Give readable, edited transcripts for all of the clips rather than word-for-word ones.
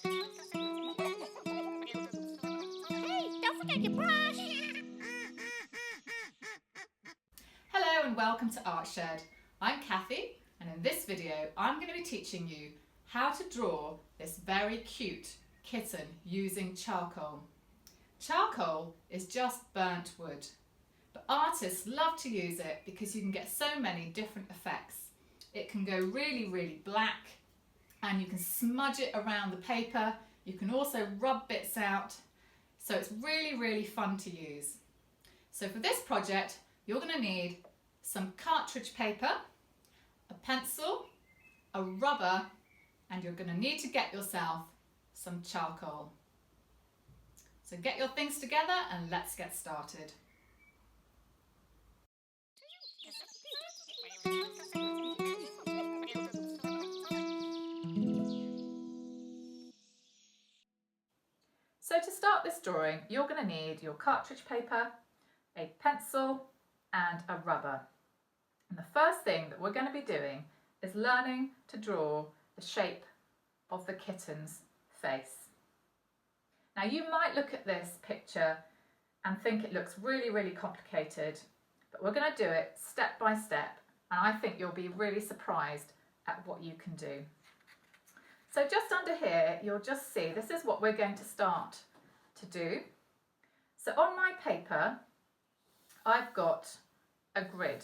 Hey, don't forget your brush! Hello and welcome to Art Shed. I'm Kathy, and in this video I'm going to be teaching you how to draw this very cute kitten using charcoal. Charcoal is just burnt wood, but artists love to use it because you can get so many different effects. It can go really black, and you can smudge it around the paper. You can also rub bits out, so it's really fun to use. So for this project you're going to need some cartridge paper, a pencil, a rubber, and you're going to need to get yourself some charcoal. So get your things together and let's get started. So to start this drawing, you're going to need your cartridge paper, a pencil, and a rubber. And the first thing that we're going to be doing is learning to draw the shape of the kitten's face. Now you might look at this picture and think it looks really complicated, but we're going to do it step by step, and I think you'll be really surprised at what you can do. So just under here, you'll just see this is what we're going to start to do. So on my paper, I've got a grid.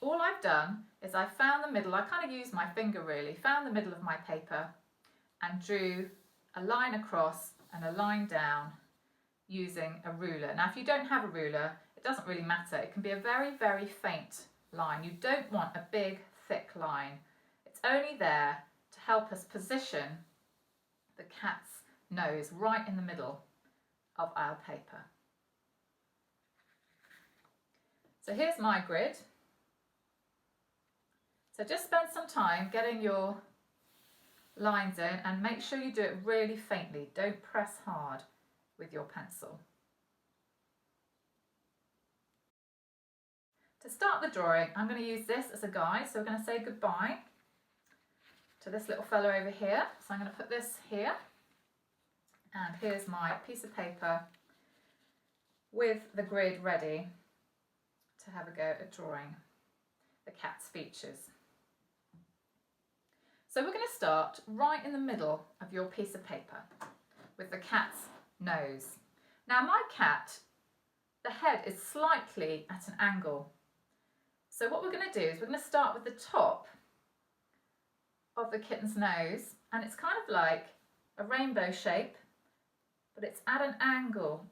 All I've done is I found the middle, I kind of used my finger really, found the middle of my paper and drew a line across and a line down using a ruler. Now if you don't have a ruler, it doesn't really matter. It can be a very faint line. You don't want a big thick line. It's only there to help us position the cat's nose right in the middle of our paper. So here's my grid. So just spend some time getting your lines in and make sure you do it really faintly. Don't press hard with your pencil. To start the drawing, I'm going to use this as a guide. So we're going to say goodbye to this little fellow over here. So I'm going to put this here, and here's my piece of paper with the grid ready to have a go at drawing the cat's features. So we're going to start right in the middle of your piece of paper with the cat's nose. Now my cat, the head is slightly at an angle. So what we're going to do is we're going to start with the top of the kitten's nose, and it's kind of like a rainbow shape, but it's at an angle.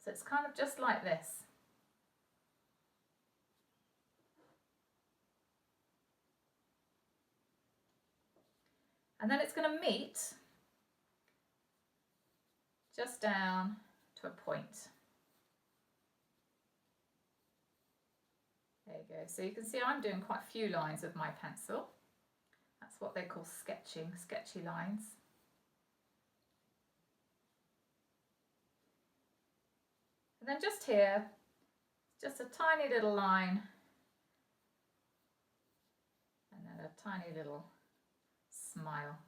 So it's kind of just like this. And then it's going to meet just down to a point. There you go. So you can see I'm doing quite a few lines with my pencil. That's what they call sketchy lines. And then just here, just a tiny little line, and then a tiny little smile.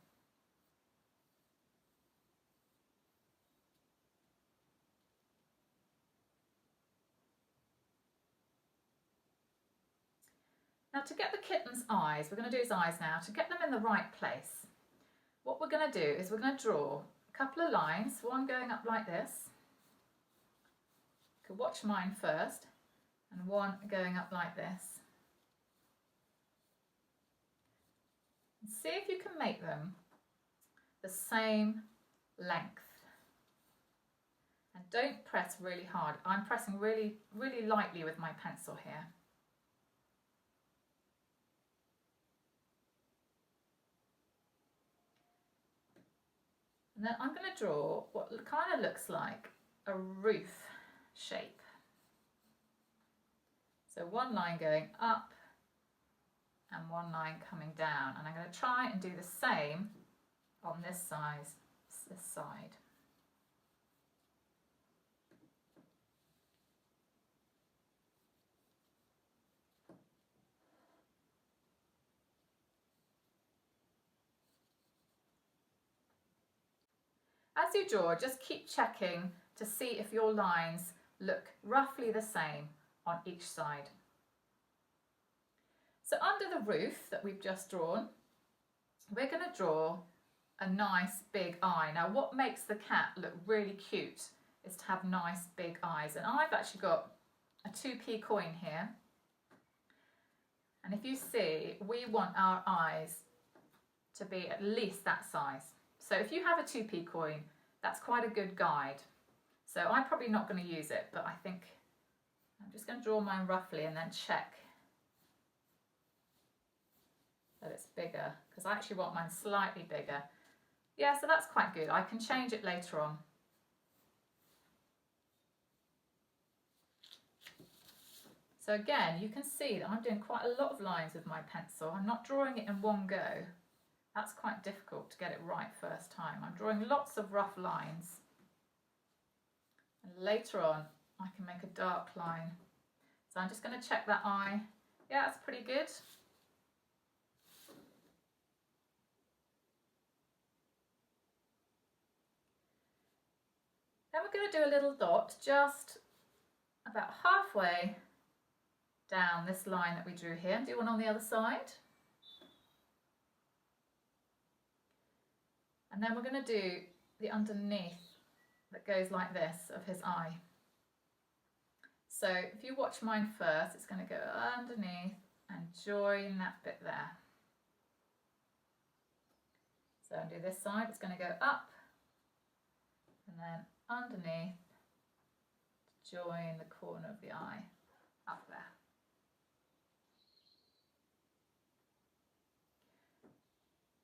Now to get the kitten's eyes, we're going to do his eyes now, to get them in the right place. What we're going to do is we're going to draw a couple of lines, one going up like this. You could watch mine first, and one going up like this. And see if you can make them the same length. And don't press really hard. I'm pressing really lightly with my pencil here. And then I'm going to draw what kind of looks like a roof shape. So one line going up and one line coming down, and I'm going to try and do the same on this side. As you draw, just keep checking to see if your lines look roughly the same on each side. So under the roof that we've just drawn, we're going to draw a nice big eye. Now what makes the cat look really cute is to have nice big eyes, and I've actually got a 2p coin here, and if you see, we want our eyes to be at least that size. So if you have a 2p coin, that's quite a good guide. So I'm probably not going to use it, but I think I'm just going to draw mine roughly and then check that it's bigger, because I actually want mine slightly bigger. Yeah, so that's quite good. I can change it later on. So again, you can see that I'm doing quite a lot of lines with my pencil. I'm not drawing it in one go. That's quite difficult to get it right first time. I'm drawing lots of rough lines. And later on, I can make a dark line. So I'm just going to check that eye. Yeah, that's pretty good. Then we're going to do a little dot just about halfway down this line that we drew here, and do one on the other side. And then we're going to do the underneath that goes like this of his eye. So if you watch mine first, it's going to go underneath and join that bit there. So undo this side, it's going to go up and then underneath to join the corner of the eye up there.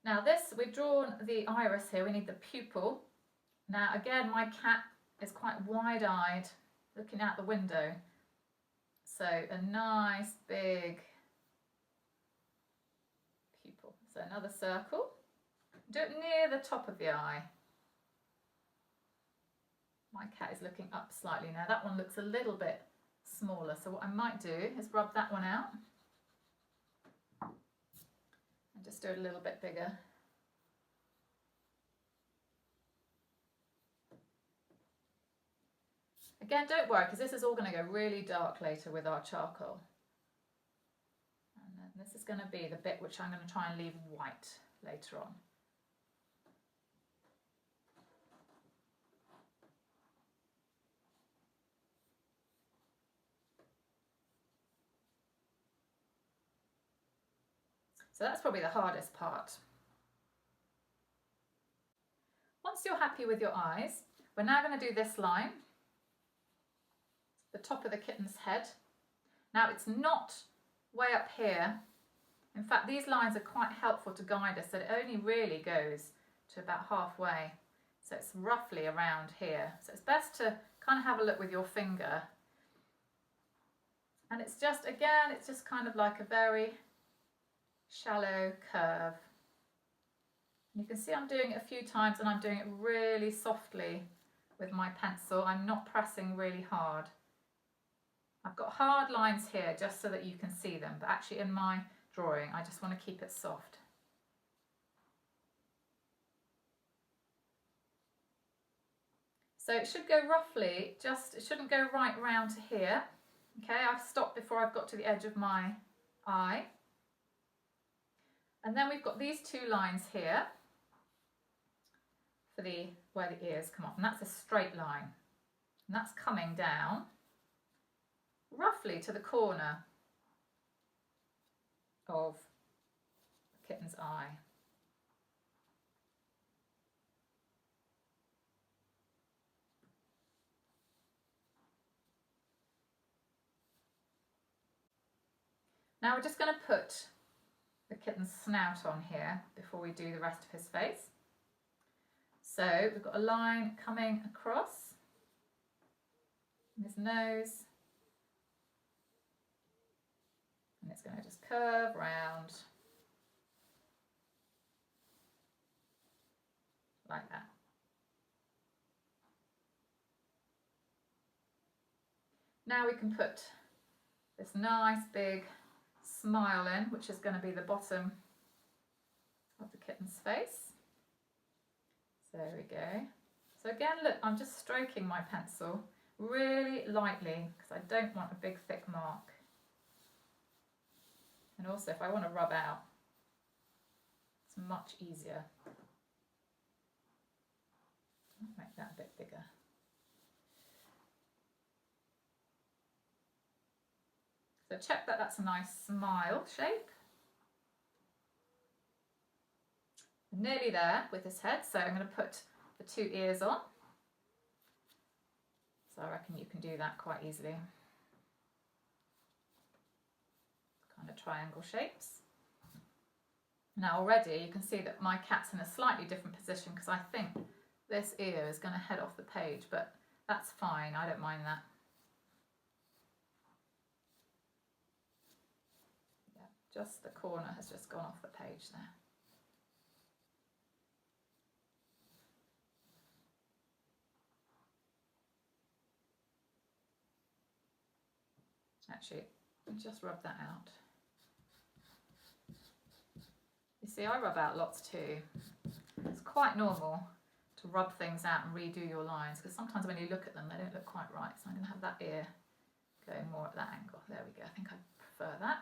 Now this, we've drawn the iris here, we need the pupil. Now again, my cat is quite wide-eyed, looking out the window. So a nice big pupil. So another circle. Do it near the top of the eye. My cat is looking up slightly now. That one looks a little bit smaller. So what I might do is rub that one out. And just do it a little bit bigger. Again, don't worry, because this is all going to go really dark later with our charcoal. And then this is going to be the bit which I'm going to try and leave white later on. So that's probably the hardest part. Once you're happy with your eyes, we're now going to do this line, the top of the kitten's head. Now it's not way up here. In fact, these lines are quite helpful to guide us, so it only really goes to about halfway. So it's roughly around here. So it's best to kind of have a look with your finger. And it's just, again, it's just kind of like a very shallow curve. You can see I'm doing it a few times and I'm doing it really softly with my pencil. I'm not pressing really hard. I've got hard lines here just so that you can see them, but actually in my drawing I just want to keep it soft. So it should go roughly, it shouldn't go right round to here. Okay, I've stopped before I've got to the edge of my eye. And then we've got these two lines here for where the ears come off, and that's a straight line. And that's coming down roughly to the corner of the kitten's eye. Now we're just going to put the kitten's snout on here before we do the rest of his face. So we've got a line coming across his nose, and it's going to just curve round like that. Now we can put this nice big smile in, which is going to be the bottom of the kitten's face. So there we go. So again, look, I'm just stroking my pencil really lightly because I don't want a big thick mark. And also if I want to rub out, it's much easier. I'll make that a bit bigger. So check that that's a nice smile shape. I'm nearly there with his head, so I'm going to put the 2 ears on. So I reckon you can do that quite easily. Kind of triangle shapes. Now already you can see that my cat's in a slightly different position because I think this ear is going to head off the page, but that's fine, I don't mind that. Yeah, just the corner has just gone off the page there. Actually, just rub that out. You see, I rub out lots too. It's quite normal to rub things out and redo your lines because sometimes when you look at them, they don't look quite right. So I'm going to have that ear going more at that angle. There we go. I think I prefer that.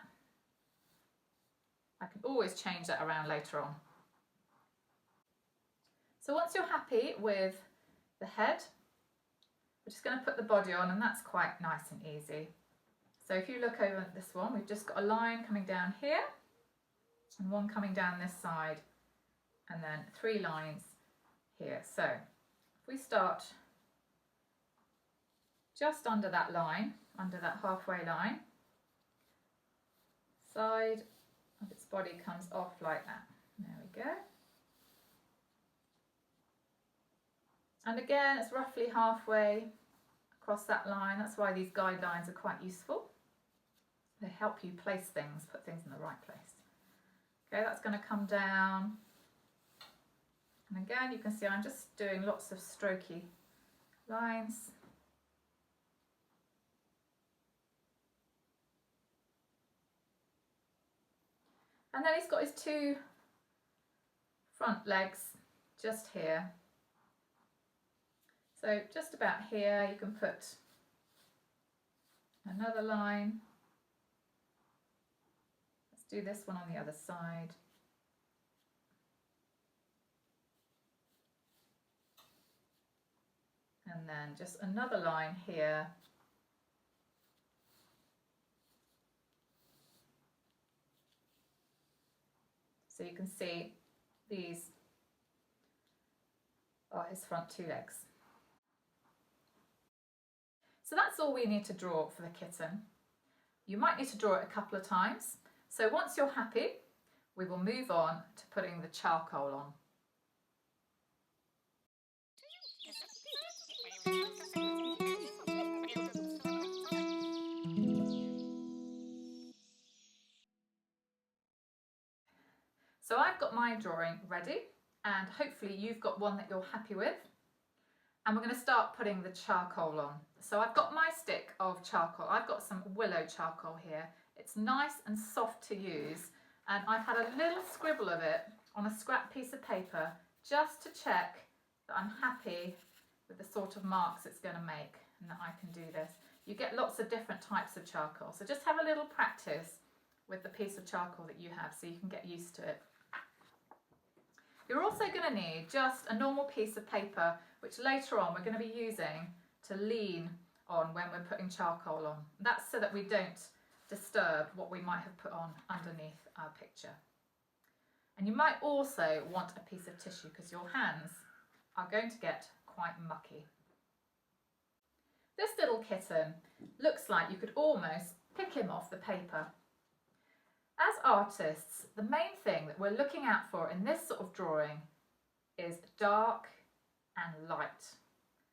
I can always change that around later on. So once you're happy with the head, we're just going to put the body on, and that's quite nice and easy. So if you look over at this one, we've just got a line coming down here and one coming down this side, and then 3 lines here. So if we start just under that line, under that halfway line, side of its body comes off like that. There we go. And again, it's roughly halfway across that line. That's why these guidelines are quite useful. They help you place things, put things in the right place. Okay, that's going to come down. And again, you can see I'm just doing lots of strokey lines. And then he's got his 2 front legs just here. So just about here, you can put another line. Let's do this one on the other side. And then just another line here. So you can see these are his front 2 legs. So that's all we need to draw for the kitten. You might need to draw it a couple of times. So once you're happy, we will move on to putting the charcoal on. So I've got my drawing ready, and hopefully you've got one that you're happy with. And we're going to start putting the charcoal on. So I've got my stick of charcoal. I've got some willow charcoal here. It's nice and soft to use, and I've had a little scribble of it on a scrap piece of paper just to check that I'm happy with the sort of marks it's going to make and that I can do this. You get lots of different types of charcoal, so just have a little practice with the piece of charcoal that you have so you can get used to it. You're also going to need just a normal piece of paper, which later on we're going to be using to lean on when we're putting charcoal on. That's so that we don't disturb what we might have put on underneath our picture. And you might also want a piece of tissue because your hands are going to get quite mucky. This little kitten looks like you could almost pick him off the paper. As artists, the main thing that we're looking out for in this sort of drawing is dark and light.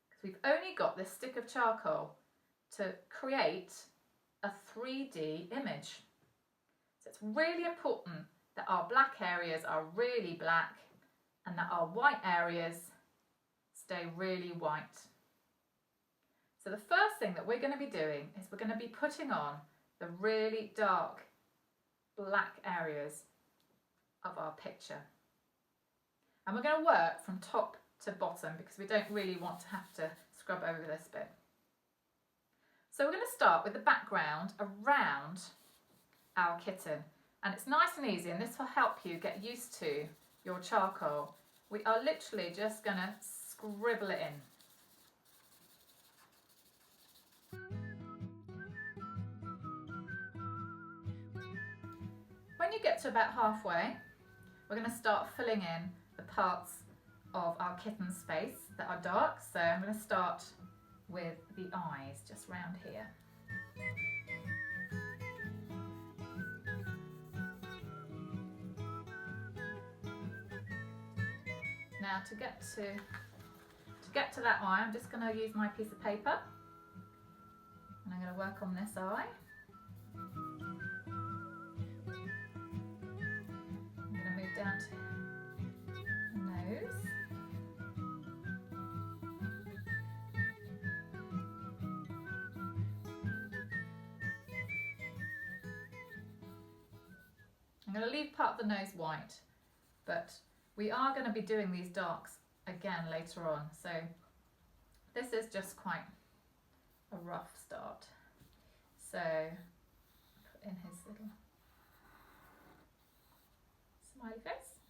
Because we've only got this stick of charcoal to create a 3D image. So it's really important that our black areas are really black and that our white areas stay really white. So the first thing that we're going to be doing is we're going to be putting on the really dark black areas of our picture. And we're going to work from top to bottom because we don't really want to have to scrub over this bit. So we're going to start with the background around our kitten, and it's nice and easy, and this will help you get used to your charcoal. We are literally just going to scribble it in. When you get to about halfway, we're going to start filling in the parts of our kitten's face that are dark. So I'm going to start with the eyes just round here. Now to get to that eye, I'm just going to use my piece of paper and I'm going to work on this eye. I'm going to move down to the nose. I'm going to leave part of the nose white, but we are going to be doing these darks again later on, so this is just quite a rough start. So put in his little smiley face.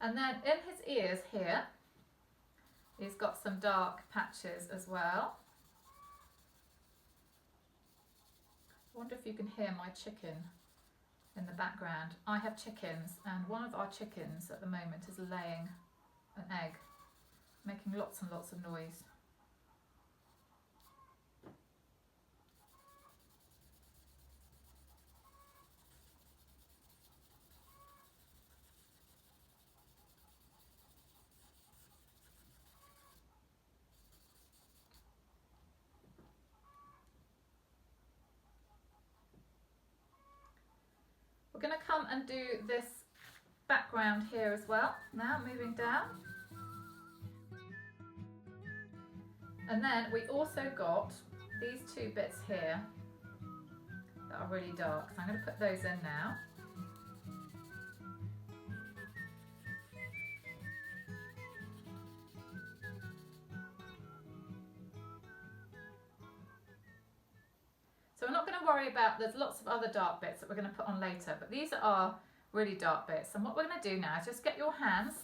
And then in his ears here, he's got some dark patches as well. I wonder if you can hear my chicken in the background. I have chickens, and one of our chickens at the moment is laying an egg, making lots and lots of noise. We're going to come and do this background here as well. Now moving down. And then we also got these two bits here that are really dark. So I'm going to put those in now. So we're not going to worry about, there's lots of other dark bits that we're going to put on later, but these are really dark bits. And what we're going to do now is just get your hands,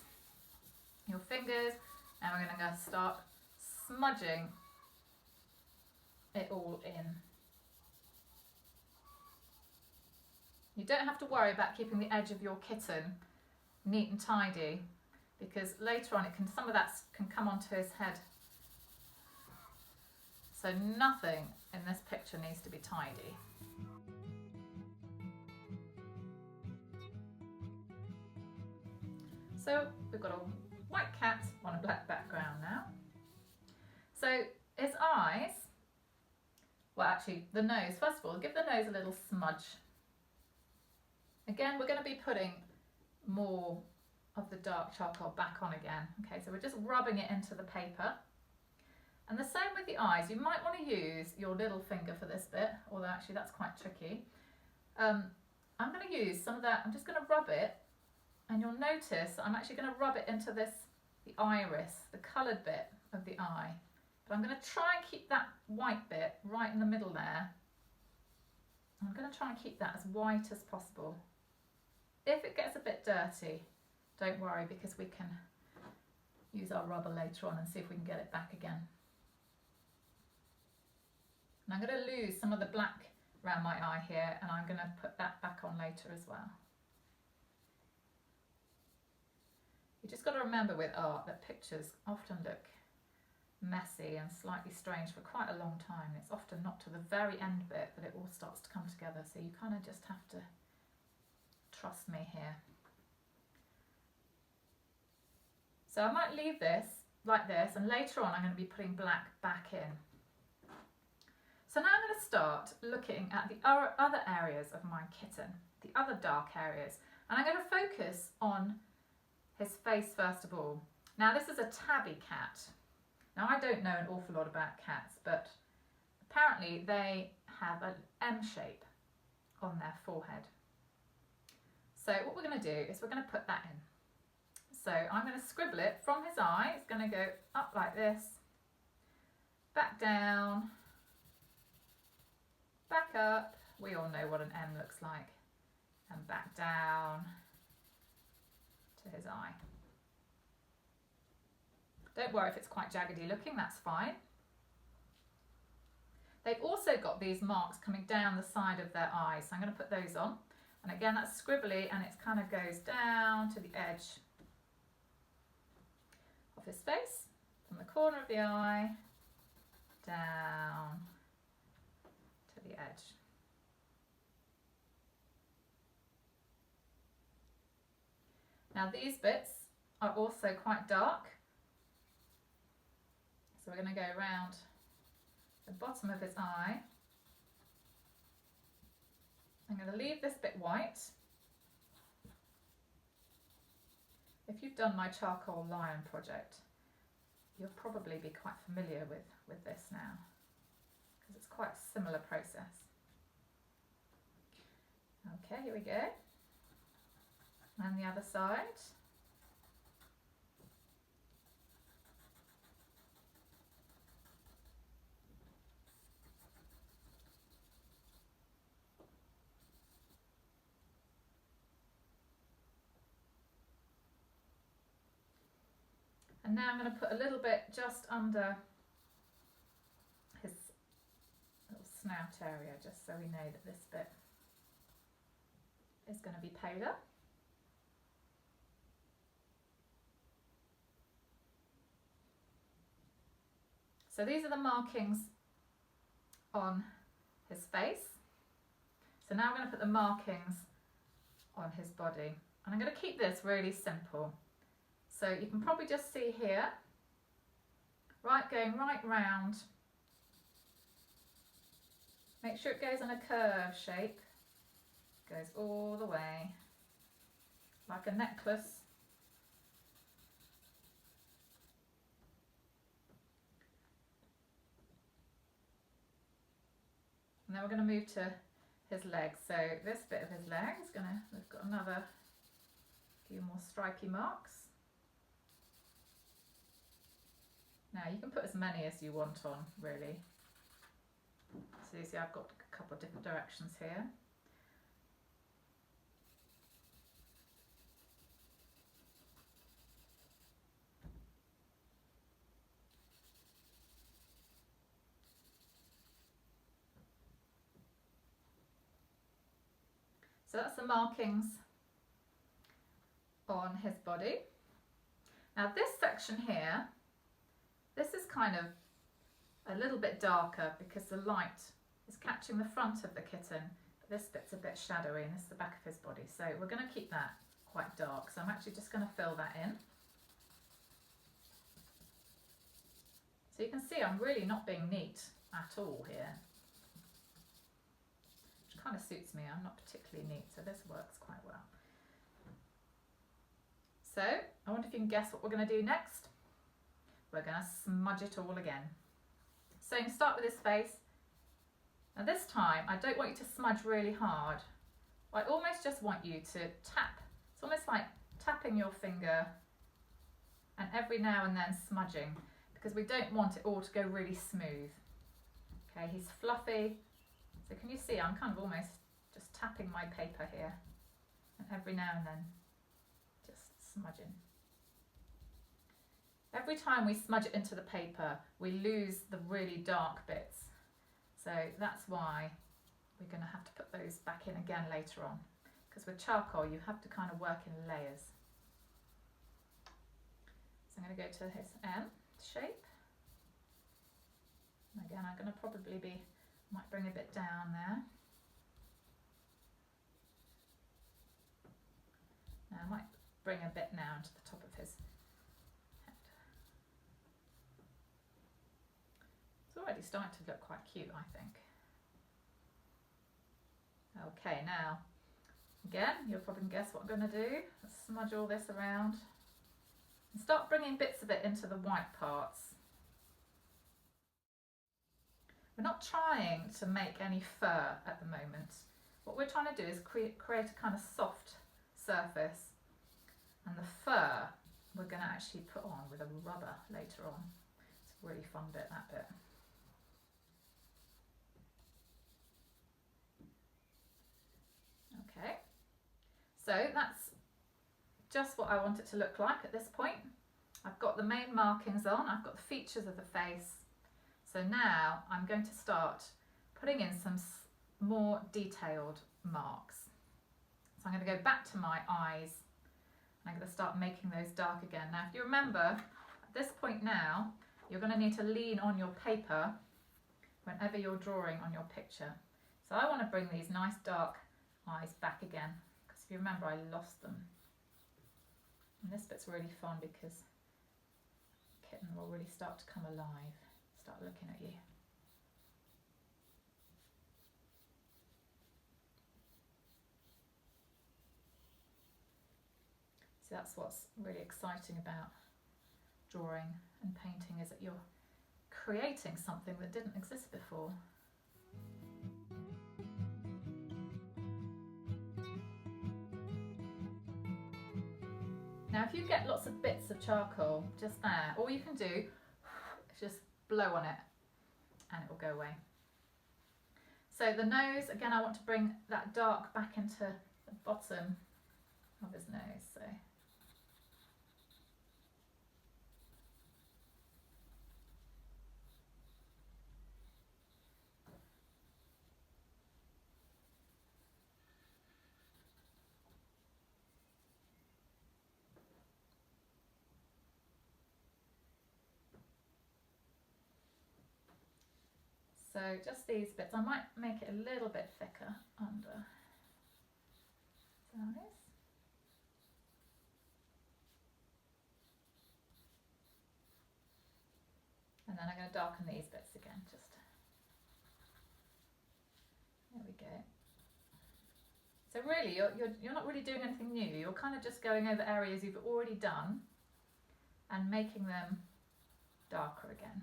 your fingers, and we're going to start smudging it all in. You don't have to worry about keeping the edge of your kitten neat and tidy, because later on some of that can come onto his head. So nothing in this picture needs to be tidy. So we've got a white cat on a black background now. So his eyes, well actually the nose, first of all, give the nose a little smudge. Again, we're going to be putting more of the dark charcoal back on again. Okay, so we're just rubbing it into the paper. And the same with the eyes. You might want to use your little finger for this bit, although actually that's quite tricky. I'm going to use some of that, I'm just going to rub it, and you'll notice I'm actually going to rub it into the iris, the coloured bit of the eye. But I'm going to try and keep that white bit right in the middle there. I'm going to try and keep that as white as possible. If it gets a bit dirty, don't worry, because we can use our rubber later on and see if we can get it back again. And I'm going to lose some of the black around my eye here, and I'm going to put that back on later as well. You just got to remember with art that pictures often look messy and slightly strange for quite a long time. It's often not to the very end bit that it all starts to come together, so you kind of just have to trust me here. So I might leave this like this, and later on I'm going to be putting black back in. So now I'm going to start looking at the other areas of my kitten, the other dark areas, and I'm going to focus on his face first of all. Now this is a tabby cat. Now I don't know an awful lot about cats, but apparently they have an M shape on their forehead. going to do is we're going to put that in. So I'm going to scribble it from his eye. It's going to go up like this, back down, back up. We all know what an M looks like. And back down to his eye. Don't worry if it's quite jaggedy looking, that's fine. They've also got these marks coming down the side of their eyes, so I'm going to put those on. And again, that's scribbly, and it kind of goes down to the edge of his face, from the corner of the eye, down to the edge. Now these bits are also quite dark, so we're going to go around the bottom of his eye. I'm going to leave this bit white. If you've done my charcoal lion project, you'll probably be quite familiar with this now, because it's quite a similar process. Okay, here we go. And the other side. And now I'm going to put a little bit just under his little snout area, just so we know that this bit is going to be paler. So these are the markings on his face. So now I'm going to put the markings on his body. And I'm going to keep this really simple. So you can probably just see here, going right round. Make sure it goes in a curve shape. Goes all the way, like a necklace. And then we're going to move to his legs. So this bit of his leg is we've got another few more stripy marks. Now you can put as many as you want on, really. So you see I've got a couple of different directions here. So that's the markings on his body. Now this section here, this is kind of a little bit darker because the light is catching the front of the kitten, but this bit's a bit shadowy, and this is the back of his body. So we're going to keep that quite dark. So I'm actually just going to fill that in. So you can see I'm really not being neat at all here, which kind of suits me. I'm not particularly neat, so this works quite well. So I wonder if you can guess what we're going to do next. We're going to smudge it all again. So you can start with his face. Now this time I don't want you to smudge really hard. I almost just want you to tap. It's almost like tapping your finger and every now and then smudging, because we don't want it all to go really smooth. Okay, he's fluffy. So can you see I'm kind of almost just tapping my paper here, and every now and then just smudging. Every time we smudge it into the paper, we lose the really dark bits. So that's why we're going to have to put those back in again later on. Because with charcoal, you have to kind of work in layers. So I'm going to go to his M shape. And again, I'm going to might bring a bit down there. Now I might bring a bit now to the top of his head. It's already starting to look quite cute, I think. Okay, now, again, you'll probably guess what I'm going to do. Let's smudge all this around and start bringing bits of it into the white parts. We're not trying to make any fur at the moment. What we're trying to do is create a kind of soft surface, and the fur we're going to actually put on with a rubber later on. It's a really fun bit, that bit. Okay, so that's just what I want it to look like at this point. I've got the main markings on, I've got the features of the face. So now I'm going to start putting in some more detailed marks. So I'm going to go back to my eyes and I'm going to start making those dark again. Now if you remember, at this point now, you're going to need to lean on your paper whenever you're drawing on your picture. So I want to bring these nice dark eyes back again, because if you remember I lost them. And this bit's really fun because Kitten will really start to come alive, start looking at you. So that's what's really exciting about drawing and painting, is that you're creating something that didn't exist before. Now if you get lots of bits of charcoal just there, all you can do is just blow on it and it will go away. So the nose, again, I want to bring that dark back into the bottom of his nose. So just these bits, I might make it a little bit thicker under his eyes. And then I'm going to darken these bits again, just, there we go. So really, you're not really doing anything new, you're kind of just going over areas you've already done and making them darker again.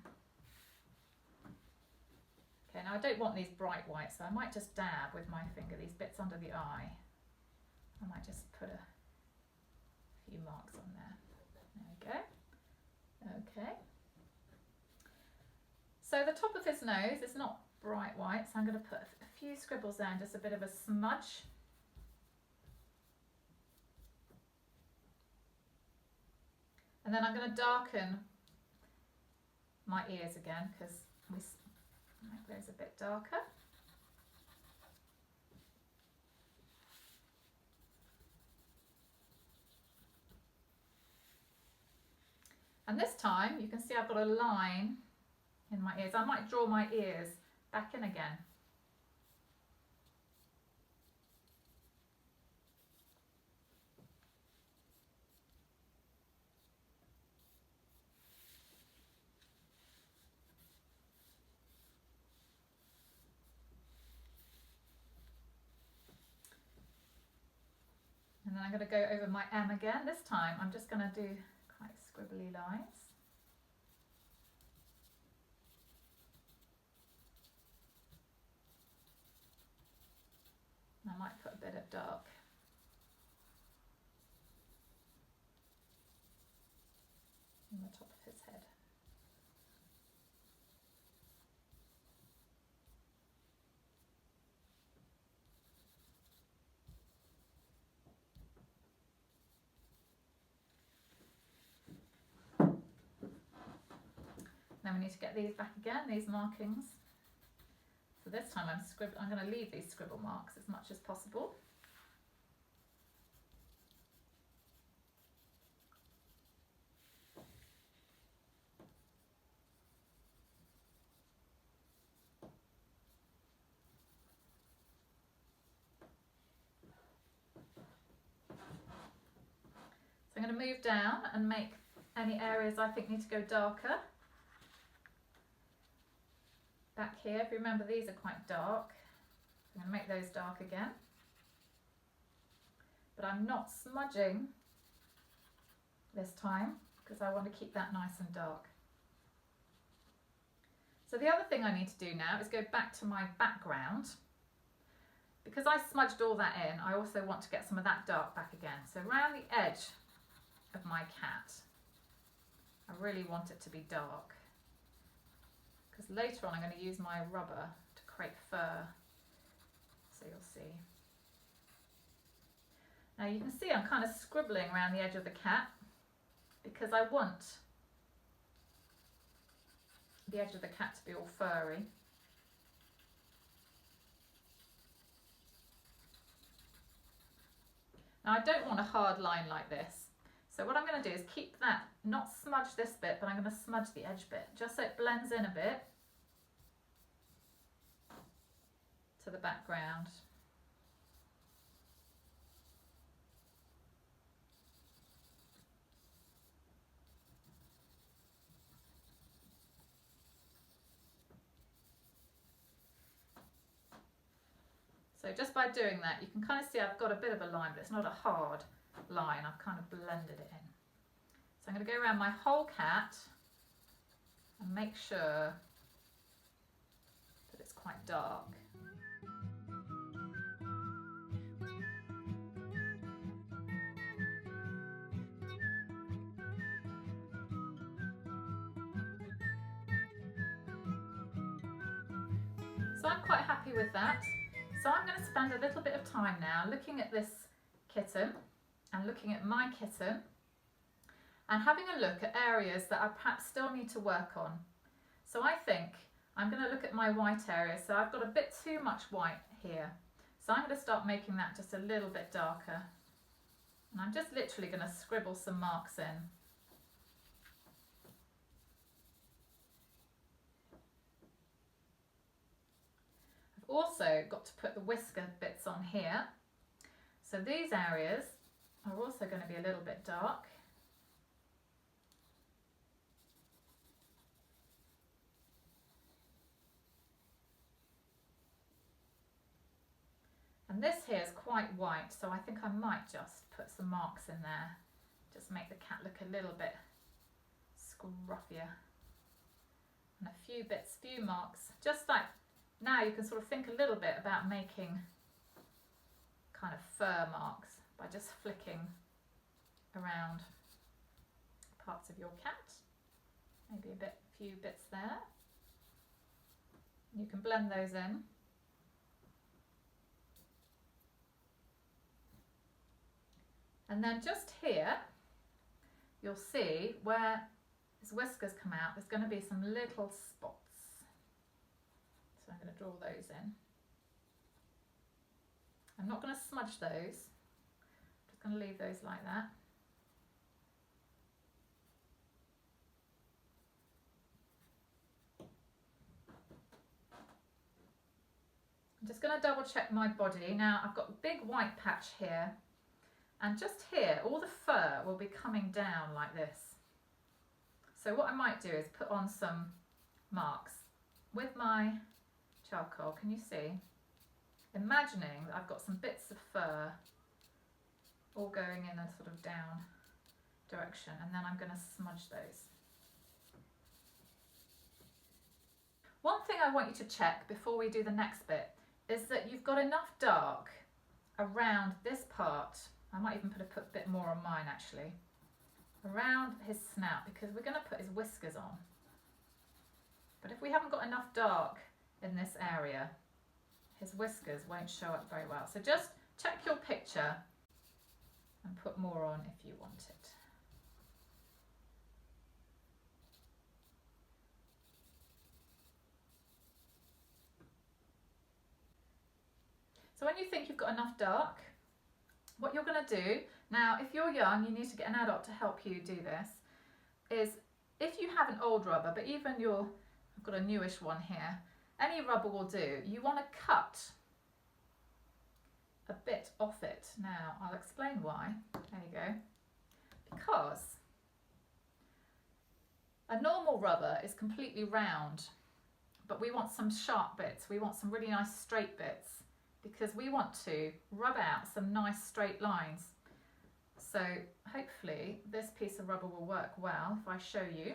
Okay, now I don't want these bright whites, so I might just dab with my finger these bits under the eye. I might just put a few marks on there. There we go. Okay. So the top of his nose is not bright white, so I'm going to put a few scribbles there and just a bit of a smudge. And then I'm going to darken my ears again, because we make those a bit darker. And this time you can see I've got a line in my ears. I might draw my ears back in again. And then I'm going to go over my M again. This time I'm just going to do quite scribbly lines. And I might put a bit of dark in the top of his head. Then we need to get these back again, these markings. So this time I'm going to leave these scribble marks as much as possible. So I'm going to move down and make any areas I think need to go darker. Back here, if you remember, these are quite dark. I'm going to make those dark again. But I'm not smudging this time because I want to keep that nice and dark. So the other thing I need to do now is go back to my background. because I smudged all that in, I also want to get some of that dark back again. So around the edge of my cat, I really want it to be dark, because later on I'm going to use my rubber to create fur, so you'll see. Now you can see I'm kind of scribbling around the edge of the cat because I want the edge of the cat to be all furry. Now I don't want a hard line like this, so what I'm going to do is keep that, not smudge this bit, but I'm going to smudge the edge bit, just so it blends in a bit to the background. So just by doing that, you can kind of see I've got a bit of a line, but it's not a hard line. I've kind of blended it in. So I'm going to go around my whole cat and make sure that it's quite dark. So I'm quite happy with that. So I'm going to spend a little bit of time now looking at this kitten and looking at my kitten and having a look at areas that I perhaps still need to work on. So I think I'm going to look at my white area. So I've got a bit too much white here. So I'm going to start making that just a little bit darker. And I'm just literally going to scribble some marks in. Also got to put the whisker bits on here. So these areas are also going to be a little bit dark. And this here is quite white, so I think I might just put some marks in there. Just make the cat look a little bit scruffier. And a few bits, few marks, just like now you can sort of think a little bit about making kind of fur marks by just flicking around parts of your cat. Maybe a few bits there. You can blend those in. And then just here, you'll see where his whiskers come out, there's going to be some little spots. So I'm going to draw those in. I'm not going to smudge those. I'm just going to leave those like that. I'm just going to double check my body. Now I've got a big white patch here, and just here all the fur will be coming down like this. So what I might do is put on some marks with my charcoal. Can you see? Imagining that I've got some bits of fur all going in a sort of down direction, and then I'm going to smudge those. One thing I want you to check before we do the next bit is that you've got enough dark around this part. I might even put a bit more on mine actually, around his snout, because we're going to put his whiskers on. But if we haven't got enough dark in this area, his whiskers won't show up very well. So just check your picture and put more on if you want it. So when you think you've got enough dark, what you're going to do, now if you're young, you need to get an adult to help you do this, is if you have an old rubber, but even I've got a newish one here, any rubber will do, you want to cut a bit off it. Now I'll explain why. There you go. Because a normal rubber is completely round, but we want some sharp bits, we want some really nice straight bits, because we want to rub out some nice straight lines. So hopefully this piece of rubber will work well if I show you.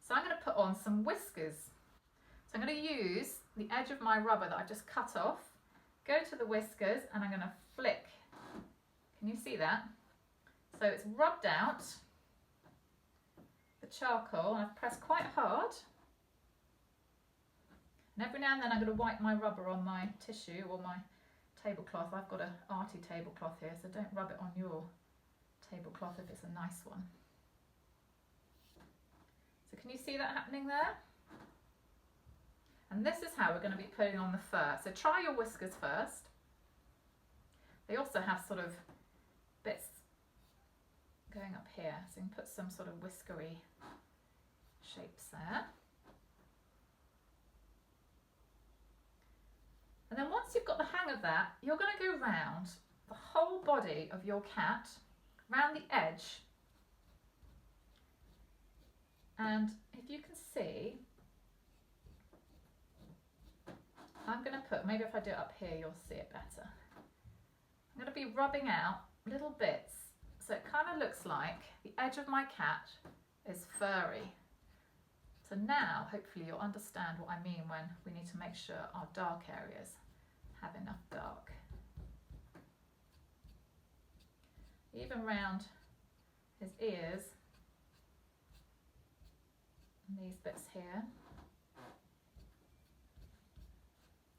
So I'm going to put on some whiskers. So I'm going to use the edge of my rubber that I've just cut off, go to the whiskers and I'm going to flick. Can you see that? So it's rubbed out the charcoal and I've pressed quite hard. And every now and then I'm going to wipe my rubber on my tissue or my tablecloth. I've got an arty tablecloth here, so don't rub it on your tablecloth if it's a nice one. So can you see that happening there? And this is how we're going to be putting on the fur. So try your whiskers first. They also have sort of bits going up here, so you can put some sort of whiskery shapes there. And then once you've got the hang of that, you're going to go round the whole body of your cat, round the edge. And if you can see, I'm going to put, maybe if I do it up here, you'll see it better. I'm going to be rubbing out little bits, so it kind of looks like the edge of my cat is furry. So now, hopefully you'll understand what I mean when we need to make sure our dark areas have enough dark. Even round his ears, and these bits here.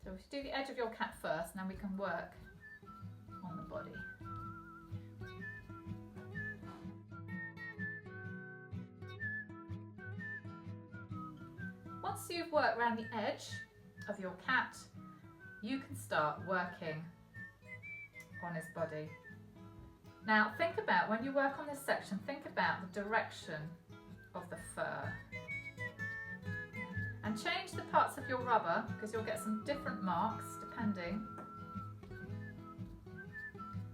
So we should do the edge of your cat first, and then we can work on the body. Once you've worked around the edge of your cat, you can start working on his body. Now think about, when you work on this section, think about the direction of the fur. And change the parts of your rubber, because you'll get some different marks depending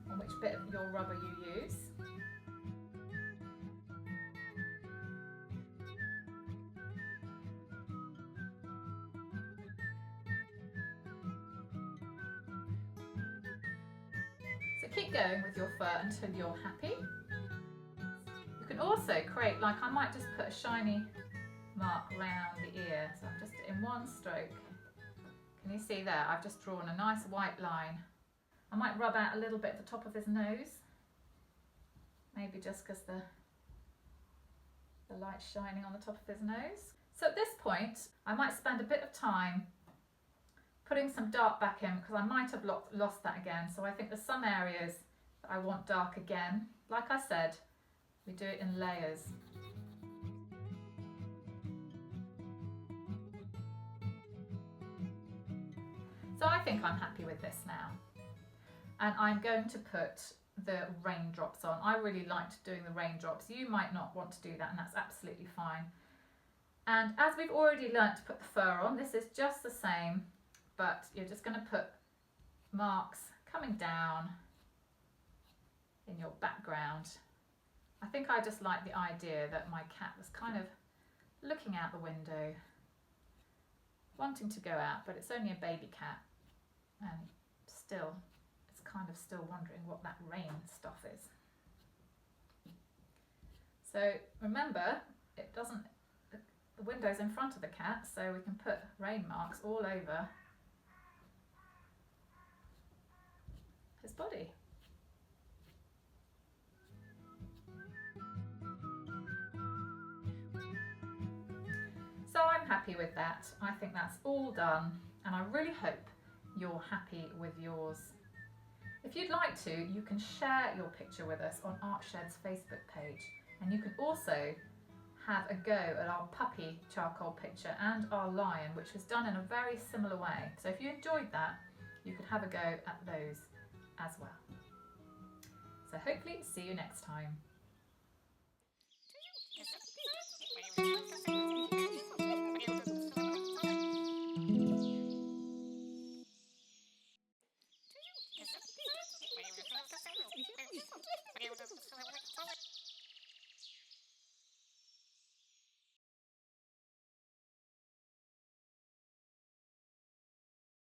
on which bit of your rubber you use. So keep going with your fur until you're happy. You can also create, like I might just put a shiny mark round the ear, so I'm just in one stroke. Can you see there? I've just drawn a nice white line. I might rub out a little bit at the top of his nose, maybe just because the light's shining on the top of his nose. So at this point I might spend a bit of time putting some dark back in, because I might have lost that again. So I think there's some areas that I want dark again. Like I said, we do it in layers. So I think I'm happy with this now. And I'm going to put the raindrops on. I really liked doing the raindrops. You might not want to do that, and that's absolutely fine. And as we've already learnt to put the fur on, this is just the same, but you're just going to put marks coming down in your background. I think I just like the idea that my cat was kind of looking out the window, wanting to go out, but it's only a baby cat, and still, it's kind of still wondering what that rain stuff is. So remember, it doesn't, the window's in front of the cat, so we can put rain marks all over his body. So I'm happy with that. I think that's all done, and I really hope you're happy with yours. If you'd like to, you can share your picture with us on ArtShed's Facebook page, and you can also have a go at our puppy charcoal picture and our lion, which was done in a very similar way. So if you enjoyed that, you could have a go at those as well. So hopefully see you next time.